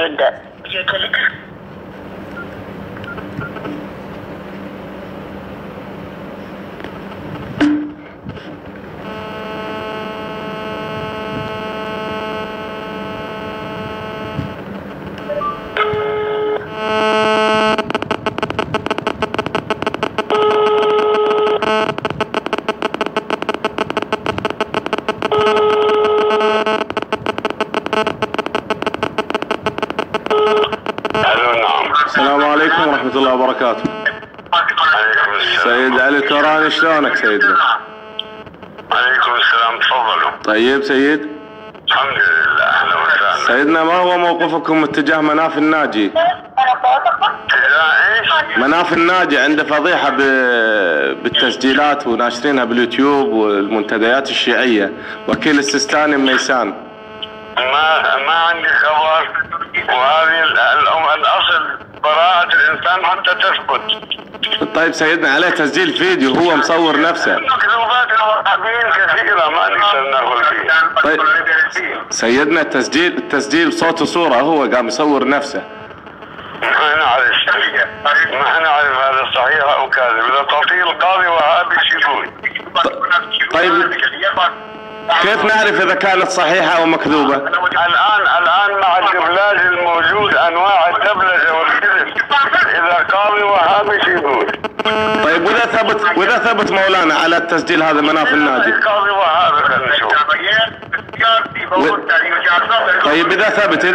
جدة. السلام عليكم ورحمة الله وبركاته. سيد علي كوراني، شلونك سيدنا؟ عليكم السلام، تفضلوا. طيب سيد؟ الحمد لله، اهلا وسهلا. سيدنا، ما هو موقفكم اتجاه مناف الناجي؟ اتجاه ايش؟ مناف الناجي عنده فضيحة بالتسجيلات وناشرينها باليوتيوب والمنتديات الشيعية، وكيل السيستاني ميسان. ما عندي خبر، وهذه الاصل براءة الانسان حتى تثبت. طيب سيدنا، عليه تسجيل فيديو هو مصور نفسه. مكذوبات الوهابيين كثيرة ما نقدر نقول فيها. طيب سيدنا، التسجيل صوت وصورة، هو قام يصور نفسه. ما نعرف هذا صحيح او كاذب. اذا تعطيه القاضي وهابي يقول. طيب كيف نعرف اذا كانت صحيحة او مكذوبة؟ الان مع الدبلاج الموجود انواع الدبلجة والكذب، اذا قاضي وهابي يقول. طيب واذا ثبت مولانا على التسجيل هذا مناف الناجي؟ قاضي وهابي خلينا نشوف. طيب اذا ثبت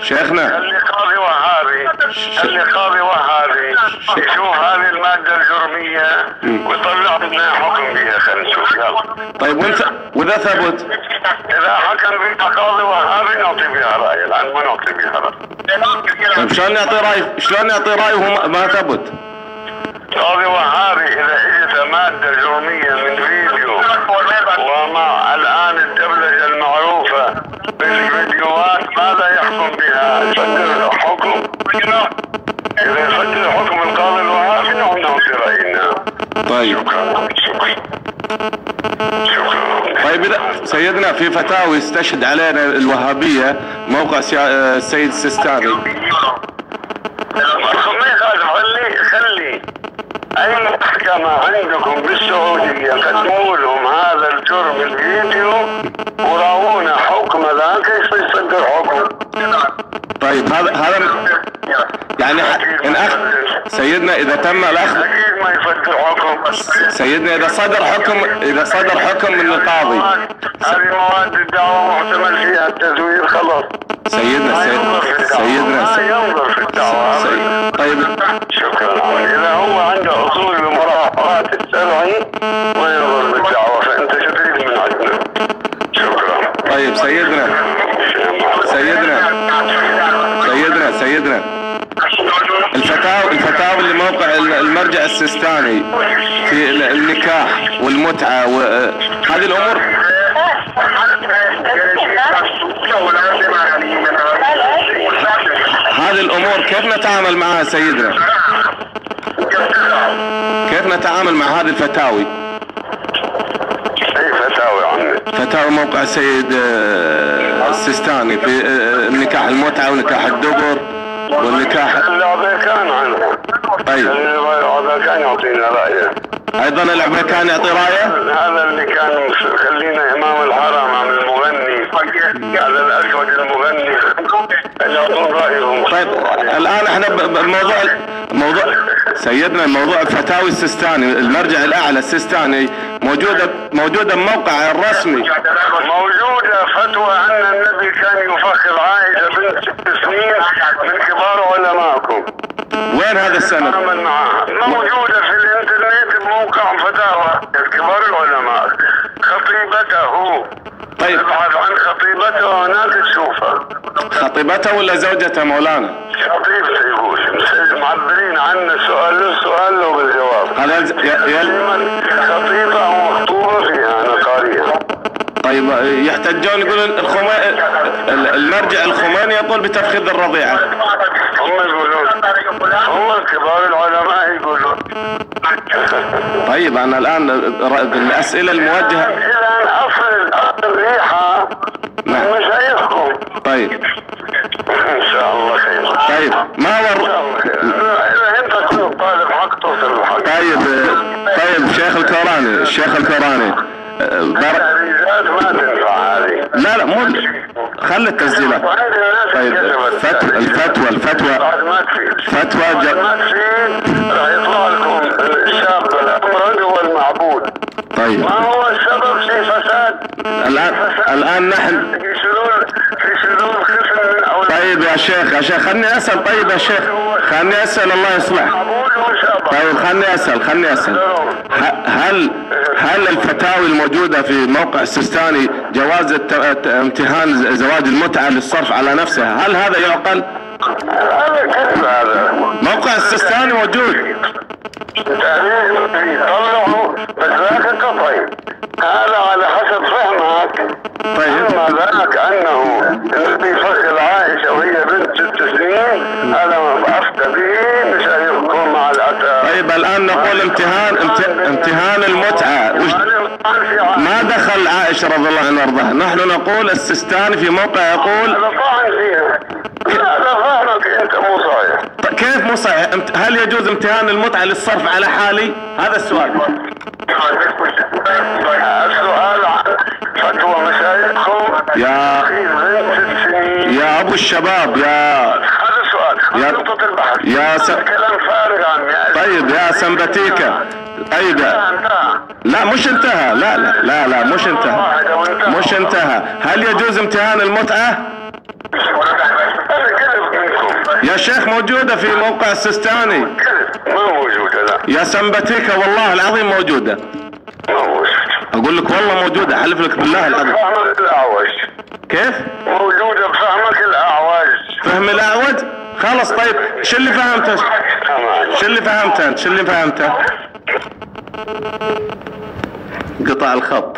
شيخنا، اللي قاضي وهابي يشوف هذه المادة الجرمية ويطلع لنا حكم بها. خلينا نشوف يلا. طيب واذا ثبت؟ اذا حكم بها قاضي وهابي نعطي بها رأي، الان ما نعطي بها رأي. طيب شلون يعطي رأي وهو ما ثبت؟ قاضي وهابي اذا اجت مادة جرمية من فيديو، ومع الان الدبلجة المعروفة بالفيديوهات، ماذا يحكم بها؟ يصدر حكم. اذا يصدر حكم القاضي الوهابي نعطي رأينا. طيب شكرا. طيب إذا سيدنا، في فتاوي استشهد علينا الوهابية موقع السيد السيستاني. ما يخالف، خلي اي محكمة عندكم بالسعودية قدموا لهم هذا الجرم الفيديو وراونا حكم ذاك يصدر حكم. طيب هذا يعني سيدنا، اذا تم الاخذ اكيد ما يصدر حكم. سيدنا، اذا صدر حكم من القاضي، هذه مواد الدعوة محتمل فيها التزوير خلاص. سيدنا ينظر في الدعوة. طيب شكرا. اذا هو عنده اصول بمراعاة الشرعي ما ينظر بالدعوة، فانت شو تريد من عندنا؟ شكرا. طيب سيدنا الفتاوى اللي موقع المرجع السيستاني في النكاح والمتعة وهذه الامور، كيف نتعامل معها سيدنا؟ كيف نتعامل مع هذه الفتاوي؟ اي فتاوي عمي؟ فتاوى موقع السيد السيستاني في النكاح المتعة ونكاح الدبر والنكاح. العبيكان عنه. طيب العبيكان يعطينا رأيه. ايضا العبيكان يعطي رأيه؟ هذا اللي كان خلينا امام الحرم عن المغني، هذا الاسود المغني يعطون رأيهم. طيب الان احنا موضوع سيدنا، موضوع فتاوي السيستاني، المرجع الاعلى السيستاني موجودة بموقع الرسمي. موجودة فتوى ان النبي كان يفخر عائشة بنت 6 سنين من كبار علمائكم. وين هذا السند؟ موجودة في الانترنت بموقع فتاوى كبار العلماء. خطيبته. طيب ابحث عن خطيبته هناك تشوفها. خطيبته ولا زوجته مولانا؟ خطيبته يقول، معبرين عنه سؤال له بالجواب. هذا خطيبة ومخطوبة فيها انا قاريها. طيب يحتجون، يقولون المرجع الخميني يقول بتفخيذ الرضيعة. هم يقولون، هم كبار العلماء يقولون. طيب انا الان الاسئلة الموجهة الان اصل الريحة من مشايخكم. طيب طيب ان شاء الله خير. طيب ما هو اذا انت كنت طالب حق توصل الحق. طيب الشيخ الكوراني التهريجات ما تنفع هذه. لا مو خلي التسجيلات. طيب الفتوى راح يطلع لكم الشاب الامرد والمعبود. طيب ما هو السبب في فساد؟ الان نحن في شذوذ قسم من اولاد. طيب يا شيخ خلني اسال. طيب يا شيخ خلني اسال الله يصلح. طيب خلني اسال هل الفتاوي الموجودة في موقع السيستاني جواز امتهان زواج المتعة للصرف على نفسها، هل هذا يعقل؟ هذا كذب. هذا موقع السيستاني موجود. طلعوا بس ذاك قطعي. هذا على حسب فهمك. طيب اما ذاك انه النبي فصل عائشة وهي بنت 6 سنين هذا ما افتى به مشان يكون مع الاتى. طيب الان نقول امتهان المتعة ما دخل عائشة رضي الله عنها وارضاها. نحن نقول السيستاني في موقع يقول هذا طعن فيها. هذا فهمك انت مو صحيح. كيف مو صحيح؟ هل يجوز امتهان المتعة للصرف على حالي؟ هذا السؤال. السؤال عن فتوى مشايخكم يا ابو الشباب هذا السؤال يا نقطة البحث. كلام فارغ عمي. طيب يا سمبتيكا. طيب لا مش انتهى. لا مش انتهى. هل يجوز امتهان المتعة؟ يا شيخ موجودة في موقع السيستاني. ما موجودة. لا يا سمبتيكا والله العظيم موجودة. ما موجودة. اقول لك والله موجودة احلف لك بالله العظيم. فهمك الاعوج. كيف؟ موجودة بفهمك الاعوج. فهم الاعوج؟ خلاص طيب شو اللي فهمته؟ شو اللي فهمته؟ قطع الخط.